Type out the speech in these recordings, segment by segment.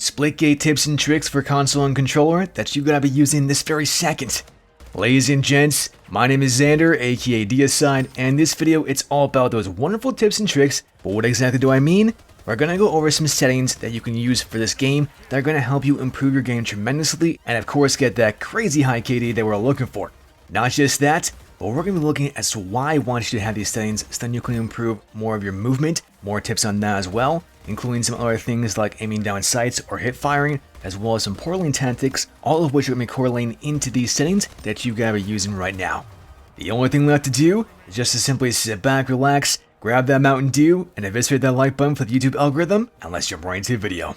Splitgate tips and tricks for console and controller that you gotta be using this very second. Ladies and gents, my name is Xander, aka Diaside, and in this video it's all about those wonderful tips and tricks, but what exactly do I mean? We're gonna go over some settings that you can use for this game that are gonna help you improve your game tremendously, and of course get that crazy high KD that we're looking for. Not just that, but we're going to be looking as to why I want you to have these settings so then you can improve more of your movement, more tips on that as well, including some other things like aiming down sights or hip firing, as well as some portaling tactics, all of which are going to be correlating into these settings that you gotta be using right now. The only thing left to do is just to simply sit back, relax, grab that Mountain Dew, and eviscerate that like button for the YouTube algorithm, and let's jump right into the video.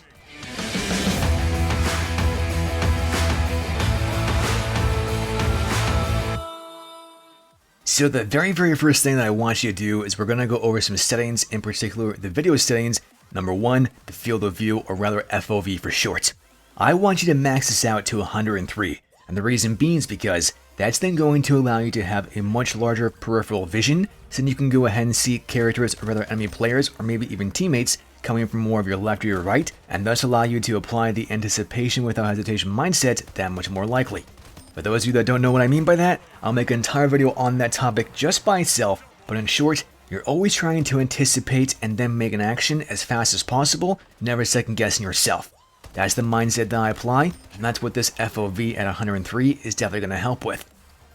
So the very first thing that I want you to do is we're going to go over some settings, in particular the video settings. Number one, the field of view, or rather FOV for short. I want you to max this out to 103, and the reason being is because that's then going to allow you to have a much larger peripheral vision, so then you can go ahead and see characters or rather enemy players or maybe even teammates coming from more of your left or your right, and thus allow you to apply the anticipation without hesitation mindset that much more likely. For those of you that don't know what I mean by that, I'll make an entire video on that topic just by itself, but in short, you're always trying to anticipate and then make an action as fast as possible, never second guessing yourself. That's the mindset that I apply, and that's what this FOV at 103 is definitely going to help with.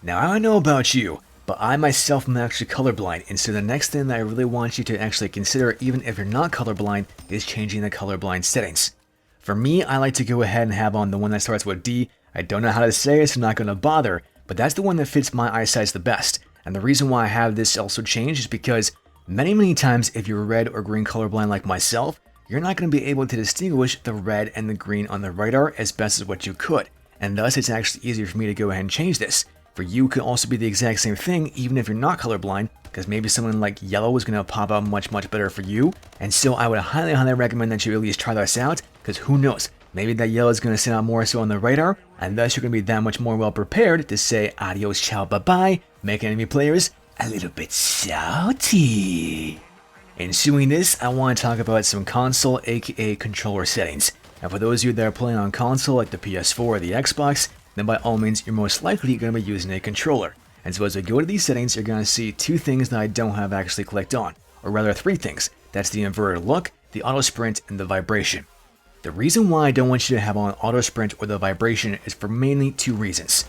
Now I don't know about you, but I myself am actually colorblind, and so the next thing that I really want you to actually consider, even if you're not colorblind, is changing the colorblind settings. For me, I like to go ahead and have on the one that starts with D. I don't know how to say it, so I'm not going to bother, but that's the one that fits my eyesight the best. And the reason why I have this also changed is because many times if you're red or green colorblind like myself, you're not going to be able to distinguish the red and the green on the radar as best as what you could. And thus it's actually easier for me to go ahead and change this. For you, it could also be the exact same thing even if you're not colorblind, because maybe someone like yellow is going to pop out much better for you. And so I would highly recommend that you at least try this out, because who knows, maybe that yellow is going to stand out more so on the radar, and thus you're going to be that much more well prepared to say adios, ciao, bye-bye, make enemy players a little bit salty. Ensuing this, I want to talk about some console aka controller settings. And for those of you that are playing on console like the PS4 or the Xbox, then by all means you're most likely going to be using a controller. And so as I go to these settings, you're going to see two things that I don't have actually clicked on, or rather three things. That's the inverted look, the auto sprint, and the vibration. The reason why I don't want you to have on auto sprint or the vibration is for mainly two reasons.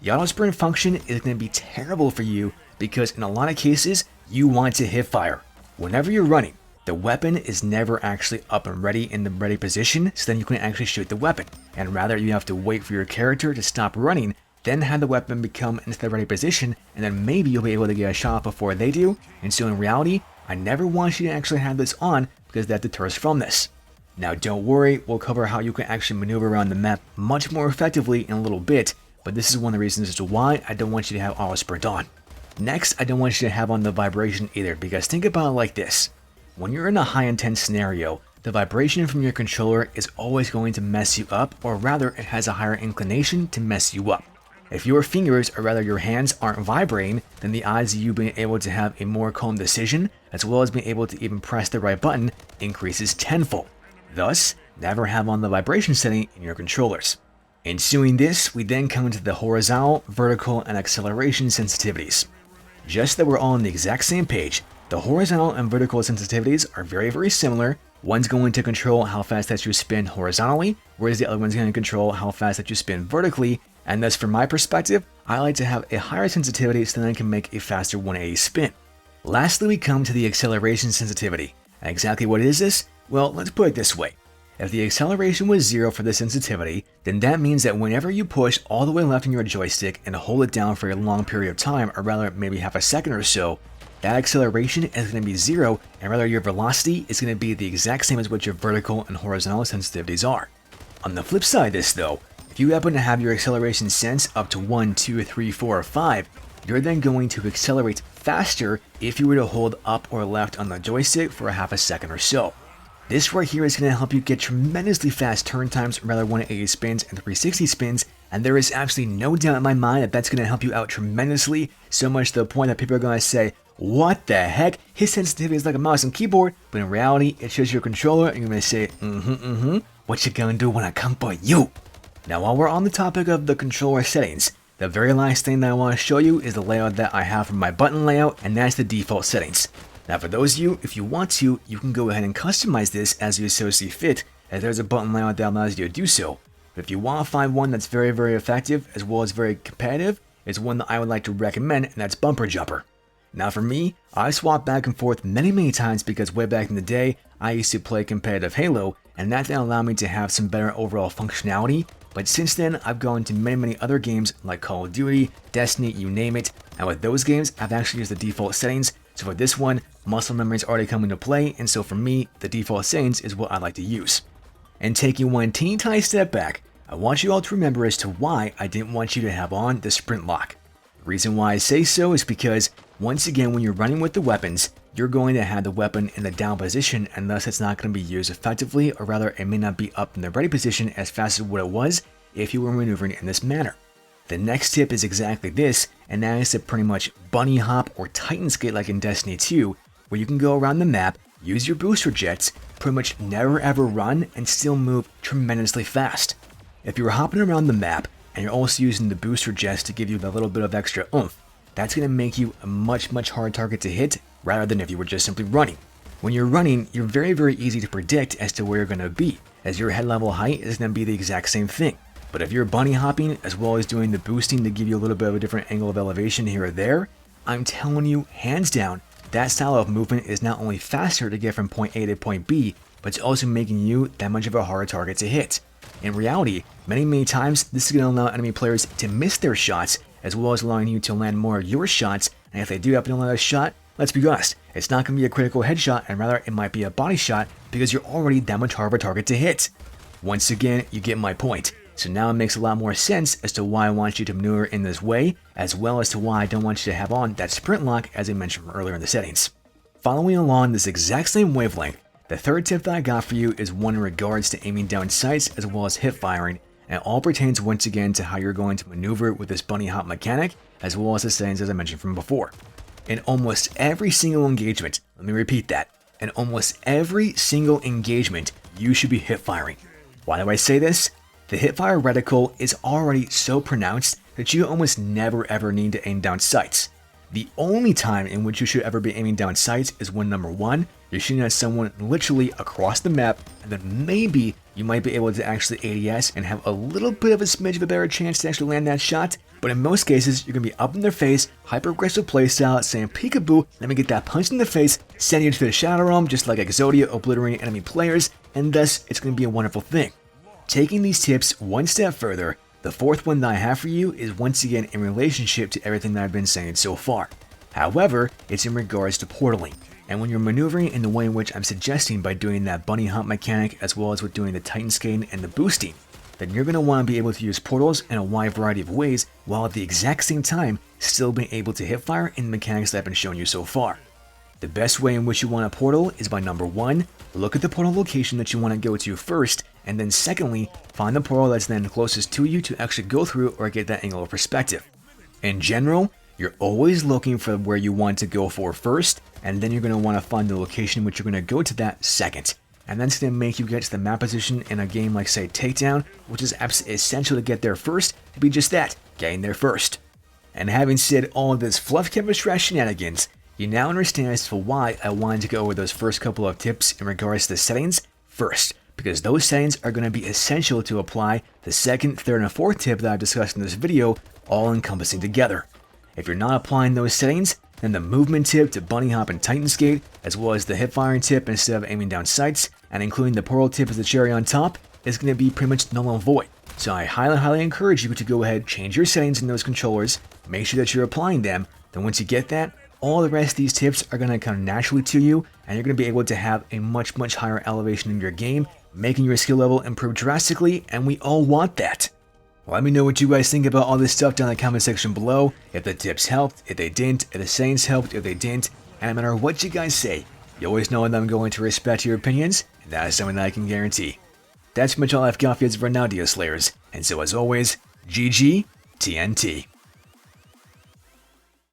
The auto sprint function is going to be terrible for you because in a lot of cases, you want to hip fire. Whenever you're running, the weapon is never actually up and ready in the ready position, so then you can actually shoot the weapon. And rather you have to wait for your character to stop running, then have the weapon become into the ready position, and then maybe you'll be able to get a shot before they do. And so in reality, I never want you to actually have this on because that deters from this. Now don't worry, we'll cover how you can actually maneuver around the map much more effectively in a little bit, but this is one of the reasons as to why I don't want you to have auto sprint on. Next, I don't want you to have on the vibration either, because think about it like this. When you're in a high intense scenario, the vibration from your controller is always going to mess you up, or rather it has a higher inclination to mess you up. If your fingers, or rather your hands, aren't vibrating, then the odds of you being able to have a more calm decision, as well as being able to even press the right button, increases tenfold. Thus, never have on the vibration setting in your controllers. Ensuing this, we then come to the horizontal, vertical, and acceleration sensitivities. Just that we're all on the exact same page, the horizontal and vertical sensitivities are very similar. One's going to control how fast that you spin horizontally, whereas the other one's going to control how fast that you spin vertically, and thus from my perspective, I like to have a higher sensitivity so that I can make a faster 180 spin. Lastly, we come to the acceleration sensitivity. And exactly what is this? Well, let's put it this way. If the acceleration was 0 for the sensitivity, then that means that whenever you push all the way left on your joystick and hold it down for a long period of time, or rather maybe half a second or so, that acceleration is going to be 0, and rather your velocity is going to be the exact same as what your vertical and horizontal sensitivities are. On the flip side of this though, if you happen to have your acceleration sense up to 1, 2, 3, 4, or 5, you're then going to accelerate faster if you were to hold up or left on the joystick for a half a second or so. This right here is going to help you get tremendously fast turn times, rather 180 spins and 360 spins, and there is absolutely no doubt in my mind that that's going to help you out tremendously, so much to the point that people are going to say, what the heck, his sensitivity is like a mouse and keyboard, but in reality, it's just your controller, and you're going to say, what you gonna do when I come for you? Now while we're on the topic of the controller settings, the very last thing that I want to show you is the layout that I have for my button layout, and that's the default settings. Now for those of you, if you want to, you can go ahead and customize this as you so see fit, as there's a button layout that allows you to do so. But if you want to find one that's very, very effective as well as very competitive, it's one that I would like to recommend, and that's Bumper Jumper. Now for me, I swapped back and forth many times because way back in the day, I used to play competitive Halo, and that then allowed me to have some better overall functionality. But since then, I've gone to many other games like Call of Duty, Destiny, you name it, and with those games, I've actually used the default settings. So for this one, muscle memory's already come into play, and so for me, the default settings is what I like to use. And taking one teeny tiny step back, I want you all to remember as to why I didn't want you to have on the sprint lock. The reason why I say so is because, once again, when you're running with the weapons, you're going to have the weapon in the down position, and thus it's not going to be used effectively, or rather it may not be up in the ready position as fast as what it was if you were maneuvering in this manner. The next tip is exactly this, and that is to pretty much bunny hop or titan skate like in Destiny 2, where you can go around the map, use your booster jets, pretty much never ever run, and still move tremendously fast. If you're hopping around the map, and you're also using the booster jets to give you that little bit of extra oomph, that's going to make you a much harder target to hit, rather than if you were just simply running. When you're running, you're very easy to predict as to where you're going to be, as your head level height is going to be the exact same thing. But if you're bunny hopping, as well as doing the boosting to give you a little bit of a different angle of elevation here or there, I'm telling you, hands down, that style of movement is not only faster to get from point A to point B, but it's also making you that much of a harder target to hit. In reality, many times, this is going to allow enemy players to miss their shots, as well as allowing you to land more of your shots, and if they do happen to land a shot, let's be honest, it's not going to be a critical headshot, and rather it might be a body shot, because you're already that much harder of a target to hit. Once again, you get my point. So now it makes a lot more sense as to why I want you to maneuver in this way, as well as to why I don't want you to have on that sprint lock as I mentioned earlier in the settings. Following along this exact same wavelength, the third tip that I got for you is one in regards to aiming down sights as well as hip firing, and it all pertains once again to how you're going to maneuver with this bunny hop mechanic, as well as the settings as I mentioned from before. In almost every single engagement, let me repeat that, in almost every single engagement, you should be hip firing. Why do I say this? The hipfire reticle is already so pronounced that you almost never ever need to aim down sights. The only time in which you should ever be aiming down sights is when number one, you're shooting at someone literally across the map, and then maybe you might be able to actually ADS and have a little bit of a smidge of a better chance to actually land that shot, but in most cases, you're going to be up in their face, hyper-aggressive playstyle, saying peekaboo, let me get that punch in the face, send you to the Shadow Realm just like Exodia obliterating enemy players, and thus it's going to be a wonderful thing. Taking these tips one step further, the fourth one that I have for you is once again in relationship to everything that I've been saying so far. However, it's in regards to portaling. And when you're maneuvering in the way in which I'm suggesting by doing that bunny hop mechanic as well as with doing the titan skating and the boosting, then you're going to want to be able to use portals in a wide variety of ways while at the exact same time still being able to hip fire in the mechanics that I've been showing you so far. The best way in which you want a portal is by number one, look at the portal location that you want to go to first, and then secondly, find the portal that's then closest to you to actually go through or get that angle of perspective. In general, you're always looking for where you want to go for first, and then you're going to want to find the location in which you're going to go to that second. And that's going to make you get to the map position in a game like say Takedown, which is absolutely essential to get there first, to be just that, getting there first. And having said all of this fluff chemistry shenanigans, you now understand as to why I wanted to go over those first couple of tips in regards to the settings first, because those settings are going to be essential to apply the second, third, and fourth tip that I've discussed in this video, all encompassing together. If you're not applying those settings, then the movement tip to bunny hop and titan skate, as well as the hip firing tip instead of aiming down sights, and including the portal tip as the cherry on top, is going to be pretty much null and void. So I highly encourage you to go ahead, change your settings in those controllers, make sure that you're applying them, then once you get that, all the rest of these tips are going to come naturally to you, and you're going to be able to have a much higher elevation in your game, making your skill level improve drastically, and we all want that. Let me know what you guys think about all this stuff down in the comment section below, if the tips helped, if they didn't, if the settings helped, if they didn't, and no matter what you guys say, you always know that I'm going to respect your opinions, and that is something that I can guarantee. That's pretty much all I've got for you for now, Diaslayers, and so as always, GG, TNT.